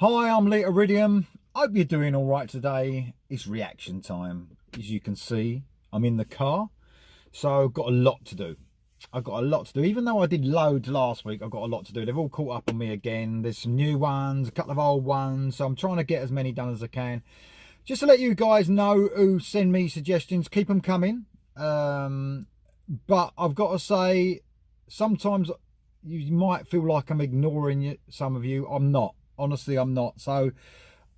Hi, I'm Iridium. Hope you're doing all right today. It's reaction time. As you can see, I'm in the car, so I've got a lot to do. Even though I did loads last week, I've got a lot to do. They've all caught up on me again. There's some new ones, a couple of old ones, so I'm trying to get as many done as I can. Just to let you guys know who send me suggestions, keep them coming. But I've got to say, sometimes you might feel like I'm ignoring you, some of you. I'm not. Honestly, I'm not. So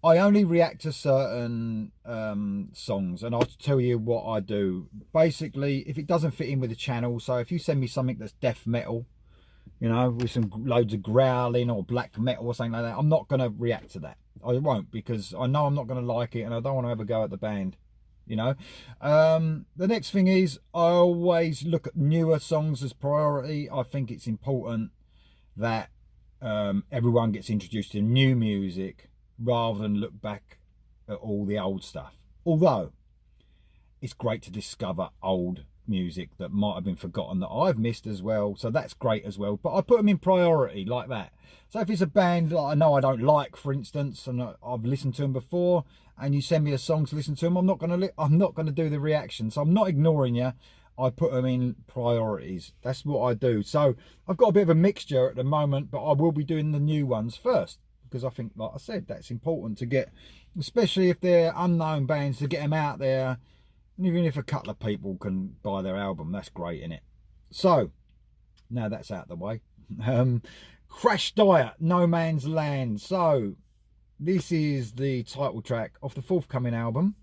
I only react to certain songs, and I'll tell you what I do. Basically, if it doesn't fit in with the channel, so if you send me something that's death metal, you know, with some loads of growling or black metal or something like that, I'm not going to react to that. I won't, because I know I'm not going to like it, and I don't want to ever go at the band, you know. The next thing is, I always look at newer songs as priority. I think it's important that everyone gets introduced to new music rather than look back at all the old stuff. Although it's great to discover old music that might have been forgotten that I've missed as well, so that's great as well. But I put them in priority like that. So if it's a band that I know I don't like, for instance, and I've listened to them before, and you send me a song to listen to them, I'm not going to do the reaction. So I'm not ignoring you. I put them in priorities. That's what I do. So I've got a bit of a mixture at the moment, but I will be doing the new ones first, because I think, like I said, that's important to get, especially if they're unknown bands, to get them out there. And even if a couple of people can buy their album, that's great, isn't it? So now that's out of the way. Crashdiet, No Man's Land. So this is the title track off the forthcoming album.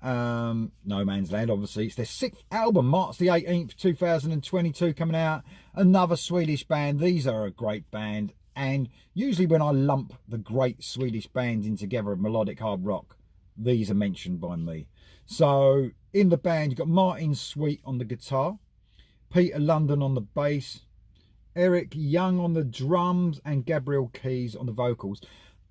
No Man's Land, obviously. It's their 6th album, March the 18th, 2022, coming out. Another Swedish band. These are a great band, and usually when I lump the great Swedish bands in together of melodic hard rock, these are mentioned by me. So in the band, you've got Martin Sweet on the guitar, Peter London on the bass, Eric Young on the drums, and Gabriel Keys on the vocals.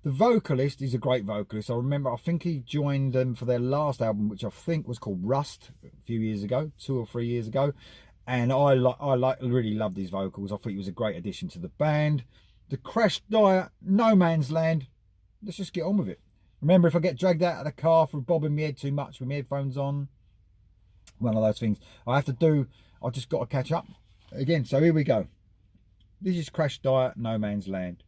The vocalist is a great vocalist. I think he joined them for their last album, which I think was called Rust, a few years ago, 2 or 3 years ago. And I really loved his vocals. I thought he was a great addition to the band. The Crashdiet, No Man's Land. Let's just get on with it. Remember, if I get dragged out of the car for bobbing my head too much with my headphones on, one of those things I have to do. I just got to catch up again. So here we go. This is Crashdiet, No Man's Land.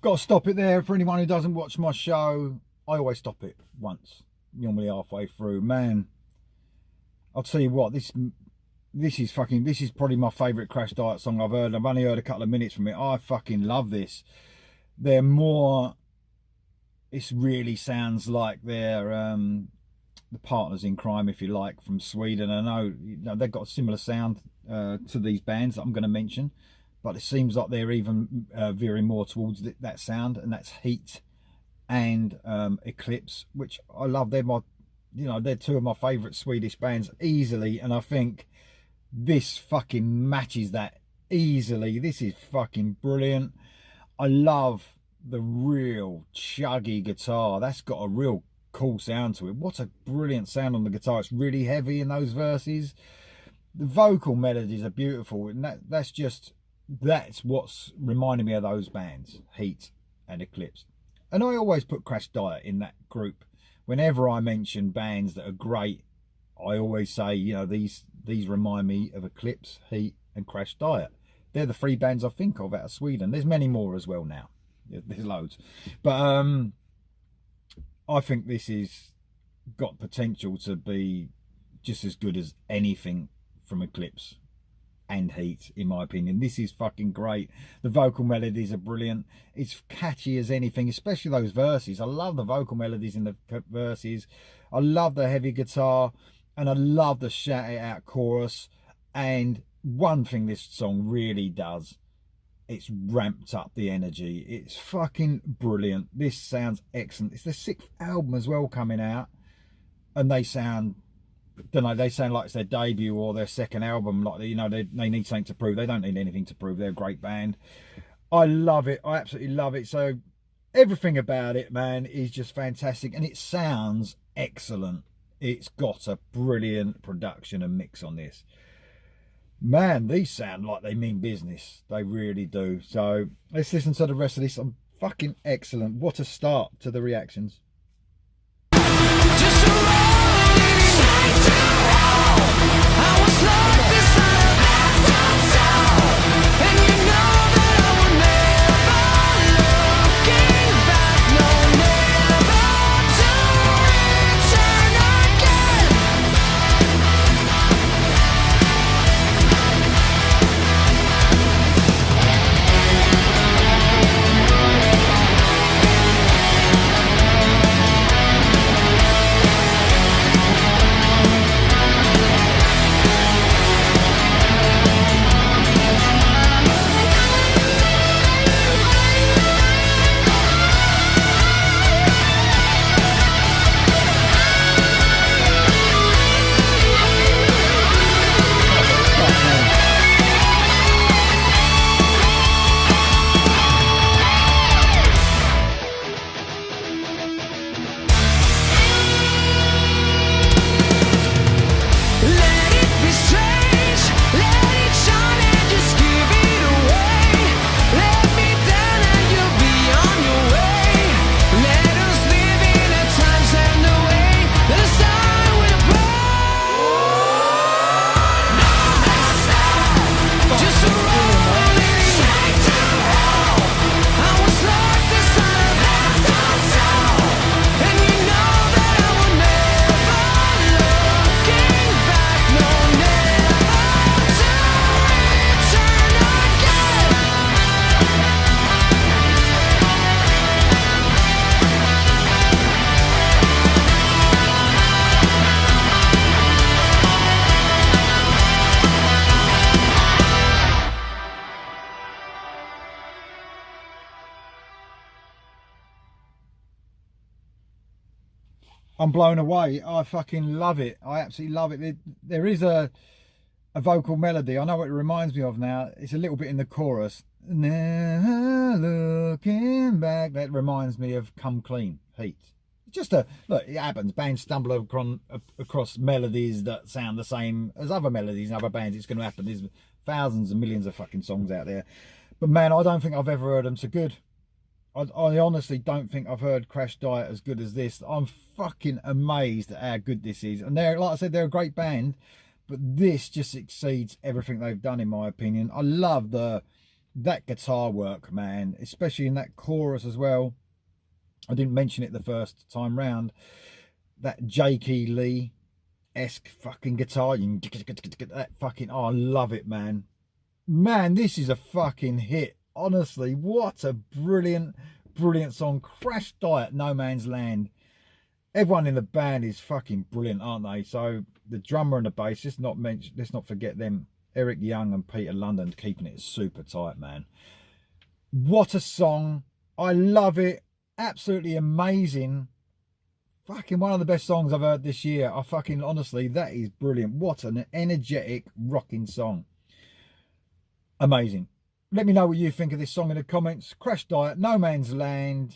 Got to stop it there. For anyone who doesn't watch my show, I always stop it once, normally halfway through. Man, I'll tell you what, this is probably my favourite Crashdiet song I've heard. I've only heard a couple of minutes from it. I fucking love this. They're more, it really sounds like they're the partners in crime, if you like, from Sweden. I know, you know, they've got a similar sound to these bands that I'm going to mention, but it seems like they're even veering more towards that sound, and that's Heat and Eclipse, which I love. They're my, you know, they're two of my favourite Swedish bands easily, and I think this fucking matches that easily. This is fucking brilliant. I love the real chuggy guitar. That's got a real cool sound to it. What a brilliant sound on the guitar. It's really heavy in those verses. The vocal melodies are beautiful, and that's what's reminding me of those bands, Heat and Eclipse. And I always put Crashdiet in that group. Whenever I mention bands that are great, I always say, you know, these remind me of Eclipse, Heat and Crashdiet. They're the three bands I think of out of Sweden. There's many more as well now. There's loads. But I think this is got potential to be just as good as anything from Eclipse and Heat, in my opinion. This is fucking great. The vocal melodies are brilliant. It's catchy as anything, especially those verses. I love the vocal melodies in the verses. I love the heavy guitar, and I love the shout it out chorus. And one thing this song really does, it's ramped up the energy. It's fucking brilliant. This sounds excellent. It's the 6th album as well coming out, and they sound, don't know, they sound like it's their debut or their second album. Like, you know, they need something to prove. They don't need anything to prove. They're a great band. I love it. I absolutely love it. So everything about it, man, is just fantastic, and it sounds excellent. It's got a brilliant production and mix on this. Man, these sound like they mean business. They really do. So let's listen to the rest of this. Fucking excellent. What a start to the reactions. I'm blown away. I fucking love it. I absolutely love it. There is a vocal melody. I know what it reminds me of now. It's a little bit in the chorus. Never looking back. That reminds me of Come Clean, Heat. Just look, it happens. Bands stumble across melodies that sound the same as other melodies in other bands. It's going to happen. There's thousands and millions of fucking songs out there. But man, I don't think I've ever heard them so good. I honestly don't think I've heard Crashdiet as good as this. I'm fucking amazed at how good this is. And they're, like I said, they're a great band, but this just exceeds everything they've done, in my opinion. I love that guitar work, man, especially in that chorus as well. I didn't mention it the first time round. That Jakey Lee-esque fucking guitar. That fucking, oh, I love it, man. Man, this is a fucking hit. Honestly, what a brilliant, brilliant song. Crashdiet, No Man's Land. Everyone in the band is fucking brilliant, aren't they? So the drummer and the bass, let's not forget them. Eric Young and Peter London keeping it super tight, man. What a song. I love it. Absolutely amazing. Fucking one of the best songs I've heard this year. I fucking, honestly, that is brilliant. What an energetic, rocking song. Amazing. Let me know what you think of this song in the comments. Crashdiet, No Man's Land.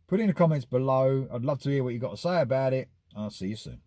Put it in the comments below. I'd love to hear what you got to say about it. I'll see you soon.